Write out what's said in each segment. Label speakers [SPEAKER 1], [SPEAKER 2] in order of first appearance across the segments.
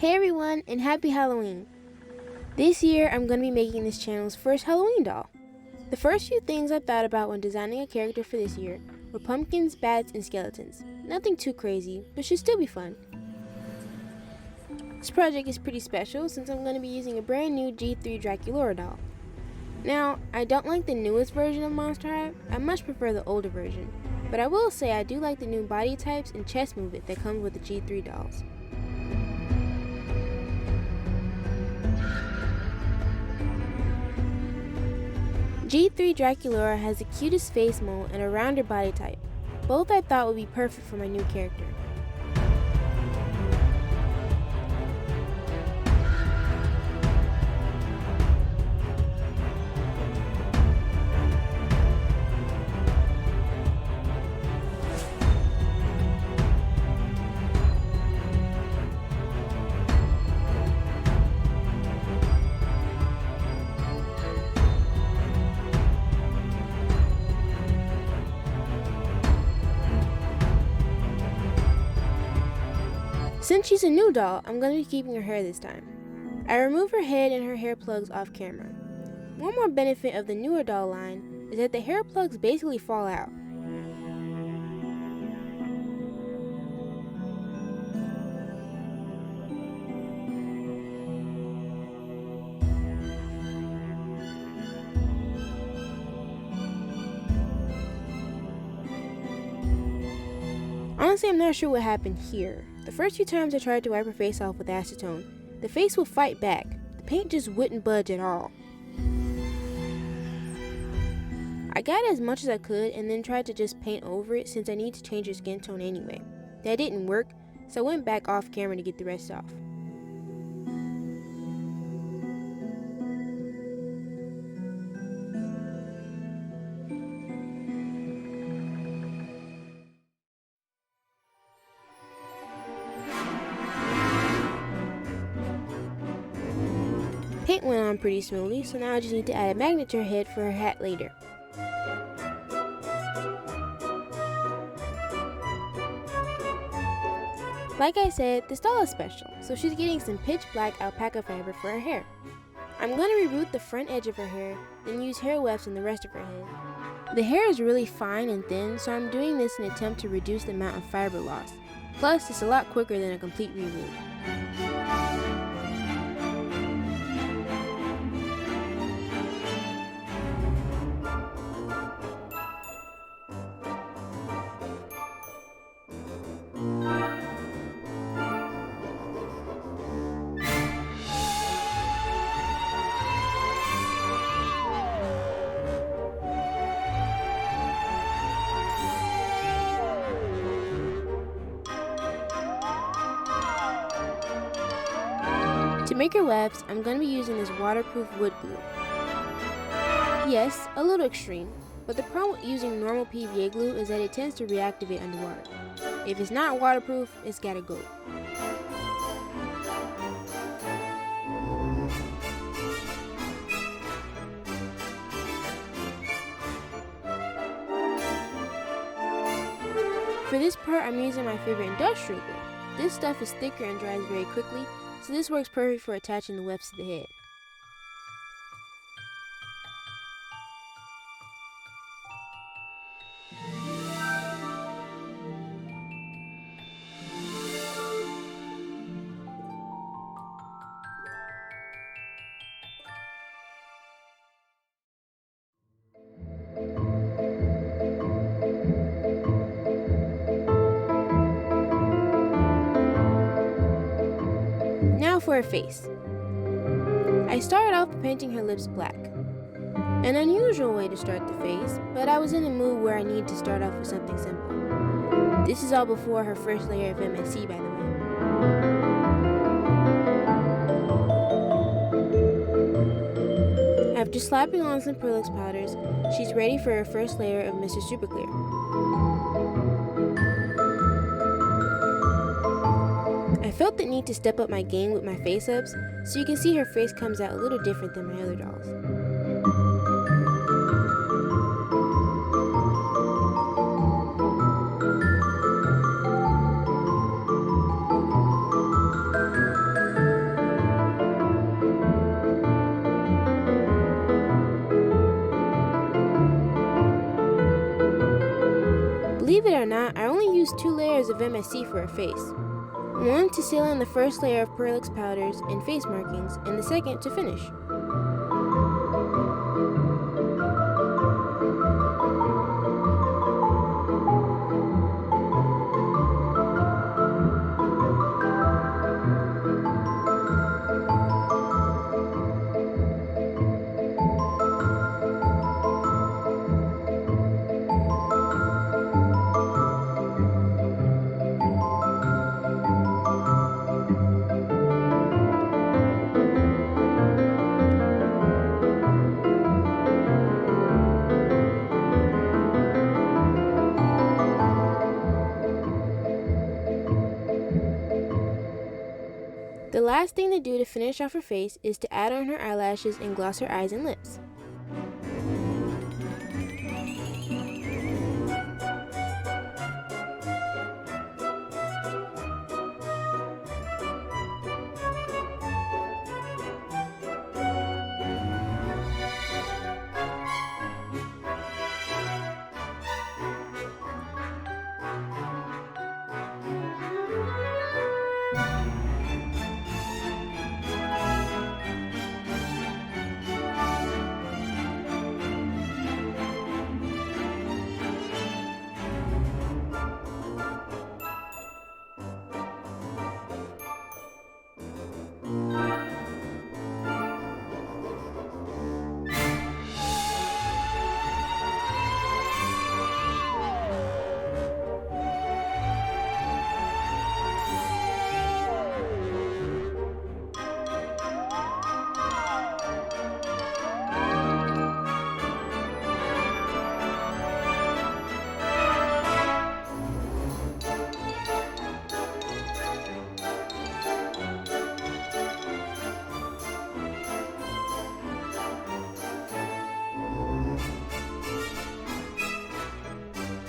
[SPEAKER 1] Hey everyone, and happy Halloween! This year I'm going to be making this channel's first Halloween doll. The first few things I thought about when designing a character for this year were pumpkins, bats, and skeletons. Nothing too crazy, but should still be fun. This project is pretty special since I'm going to be using a brand new G3 Draculaura doll. Now, I don't like the newest version of Monster Hive, I much prefer the older version, but I will say I do like the new body types and chest movement that comes with the G3 dolls. G3 Draculaura has the cutest face mold and a rounder body type. Both I thought would be perfect for my new character. Since she's a new doll, I'm going to be keeping her hair this time. I removed her head and her hair plugs off camera. One more benefit of the newer doll line is that the hair plugs basically fall out. Honestly, I'm not sure what happened here. The first few times I tried to wipe her face off with acetone, the face would fight back. The paint just wouldn't budge at all. I got as much as I could and then tried to just paint over it since I need to change her skin tone anyway. That didn't work, so I went back off camera to get the rest off. Paint went on pretty smoothly, so now I just need to add a magnet to her head for her hat later. Like I said, this doll is special, so she's getting some pitch black alpaca fiber for her hair. I'm going to reroot the front edge of her hair, then use hair wefts on the rest of her head. The hair is really fine and thin, so I'm doing this in an attempt to reduce the amount of fiber loss. Plus, it's a lot quicker than a complete reroot. To make her webs, I'm going to be using this waterproof wood glue. Yes, a little extreme, but the problem with using normal PVA glue is that it tends to reactivate underwater. If it's not waterproof, it's gotta go. For this part, I'm using my favorite industrial glue. This stuff is thicker and dries very quickly, so this works perfect for attaching the wefts to the head. Now for her face. I started off by painting her lips black. An unusual way to start the face, but I was in a mood where I needed to start off with something simple. This is all before her first layer of MSC, by the way. After slapping on some Perlix powders, she's ready for her first layer of Mr. Super Clear. I felt the need to step up my game with my face-ups, so you can see her face comes out a little different than my other dolls. Believe it or not, I only used 2 layers of MSC for her face. One to seal in the first layer of Perlix powders and face markings, and the second to finish. The last thing to do to finish off her face is to add on her eyelashes and gloss her eyes and lips.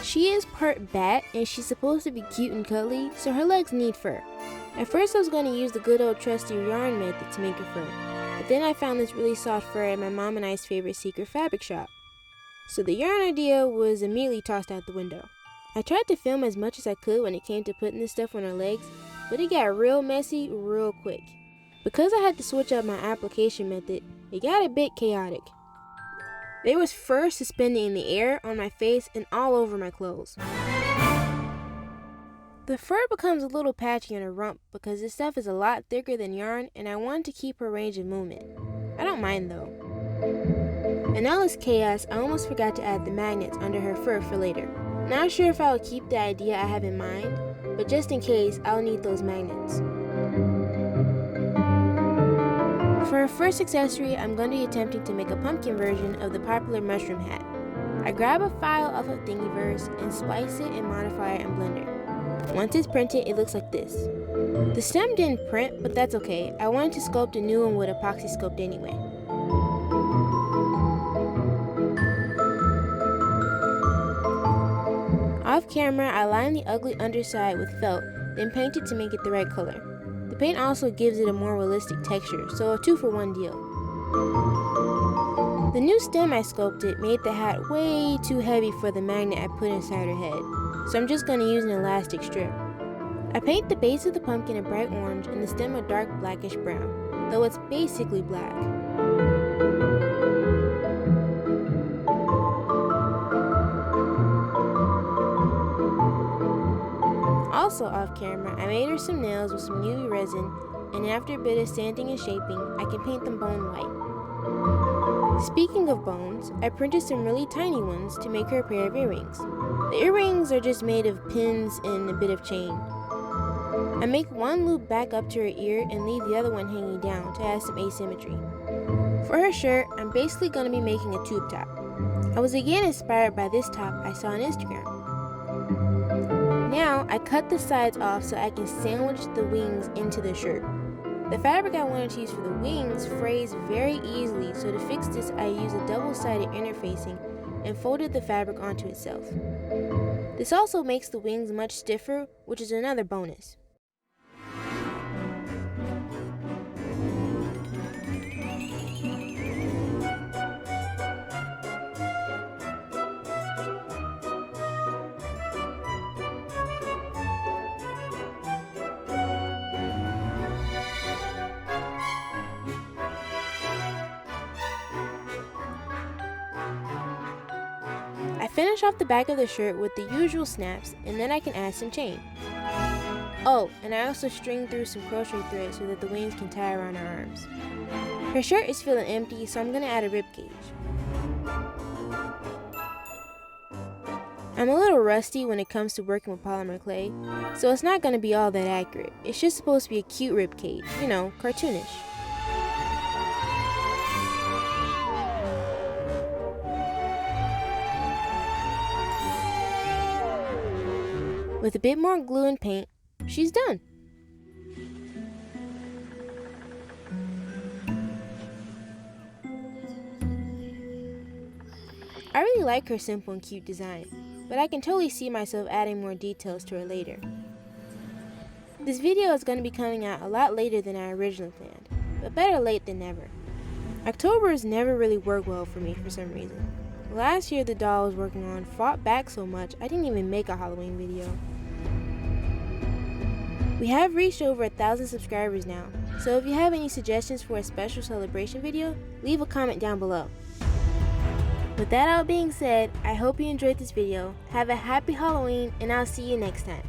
[SPEAKER 1] She is part bat and she's supposed to be cute and cuddly, so her legs need fur. At first I was going to use the good old trusty yarn method to make her fur, but then I found this really soft fur at my mom and I's favorite secret fabric shop. So the yarn idea was immediately tossed out the window. I tried to film as much as I could when it came to putting this stuff on her legs, but it got real messy real quick. Because I had to switch up my application method, it got a bit chaotic. There was fur suspended in the air, on my face, and all over my clothes. The fur becomes a little patchy on her rump because this stuff is a lot thicker than yarn and I wanted to keep her range of movement. I don't mind though. In all this chaos, I almost forgot to add the magnets under her fur for later. Not sure if I will keep the idea I have in mind, but just in case, I'll need those magnets. For her first accessory, I'm going to be attempting to make a pumpkin version of the popular mushroom hat. I grab a file off of Thingiverse and splice it and modify it in Blender. Once it's printed, it looks like this. The stem didn't print, but that's okay. I wanted to sculpt a new one with epoxy sculpt anyway. Off camera, I line the ugly underside with felt, then paint it to make it the right color. The paint also gives it a more realistic texture, so a 2-for-1 deal. The new stem I sculpted made the hat way too heavy for the magnet I put inside her head, so I'm just going to use an elastic strip. I paint the base of the pumpkin a bright orange and the stem a dark blackish brown, though it's basically black. Also off camera, I made her some nails with some UV resin, and after a bit of sanding and shaping, I can paint them bone white. Speaking of bones, I printed some really tiny ones to make her a pair of earrings. The earrings are just made of pins and a bit of chain. I make one loop back up to her ear and leave the other one hanging down to add some asymmetry. For her shirt, I'm basically going to be making a tube top. I was again inspired by this top I saw on Instagram. Now, I cut the sides off so I can sandwich the wings into the shirt. The fabric I wanted to use for the wings frays very easily, so to fix this I used a double-sided interfacing and folded the fabric onto itself. This also makes the wings much stiffer, which is another bonus. Finish off the back of the shirt with the usual snaps, and then I can add some chain. Oh, and I also string through some crochet thread so that the wings can tie around her arms. Her shirt is feeling empty, so I'm going to add a rib cage. I'm a little rusty when it comes to working with polymer clay, so it's not going to be all that accurate. It's just supposed to be a cute rib cage, you know, cartoonish. With a bit more glue and paint, she's done. I really like her simple and cute design, but I can totally see myself adding more details to her later. This video is going to be coming out a lot later than I originally planned, but better late than never. October has never really worked well for me for some reason. Last year the doll I was working on fought back so much I didn't even make a Halloween video. We have reached over 1,000 subscribers now, so if you have any suggestions for a special celebration video, leave a comment down below. With that all being said, I hope you enjoyed this video. Have a happy Halloween, and I'll see you next time.